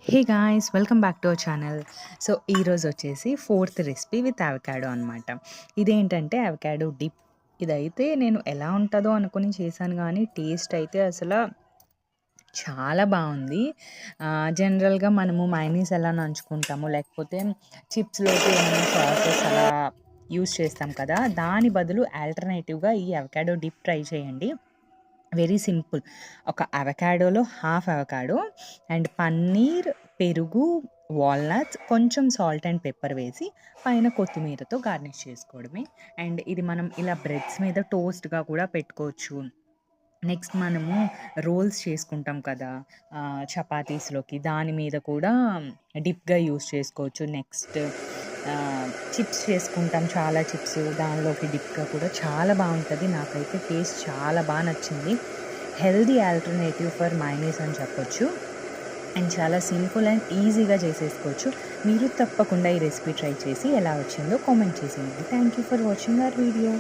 Hey guys! Welcome back to our channel. So, ఈరోజొచ్చేసి fourth recipe with avocado అనమాట. ఇదేంటంటే avocado dip. ఇదైతే నేను ఎలా ఉంటదో అనుకుని చేశాను గానీ, టేస్ట్ అయితే చాలా బావుంది. జనరల్‌గా మనము మయోనీస్ ఎలా నంచుకుంటామో, లేకపోతే చిప్స్‌లోకి ఏమైనా సాసెస్ అలా యూజ్ చేస్తాం కదా! దాని బదులు ఆల్టర్‌నేటివ్‌గా ఈ అవకాడో డిప్ ట్రై చేయండి. Very simple. ఒక అవకాడోలో హాఫ్ అవకాడో అండ్ పన్నీర్, పెరుగు, వాల్‌నట్స్, కొంచెం సాల్ట్ అండ్ పెప్పర్ వేసి పైన కొత్తిమీరతో గార్నిష్ చేసుకోవడమే. అండ్ ఇది మనం ఇలా బ్రెడ్స్ మీద టోస్ట్‌గా కూడా పెట్టుకోవచ్చు. నెక్స్ట్ మనము రోల్స్ చేసుకుంటాం కదా! చపాతీస్‌లోకి దాని మీద కూడా డిప్‌గా యూజ్ చేసుకోవచ్చు. నెక్స్ట్ చిప్స్ చేసుకుంటాం, చాలా చిప్స్ దానిలోకి డిప్‌గా కూడా చాలా బావుంటది. నాకైతే టేస్ట్ చాలా నచ్చింది. హెల్తీ ఆల్టర్‌నేటివ్ ఫర్ మయోనీస్ అని చెప్పొచ్చు. అండ్ చాలా సింపుల్ అండ్ ఈజీగా చేసేసుకోవచ్చు. మీరు తప్పకుండా ఈ రెసిపీ ట్రై చేసి ఎలా వచ్చిందో కామెంట్ చేసేయండి. Thank you for watching our video.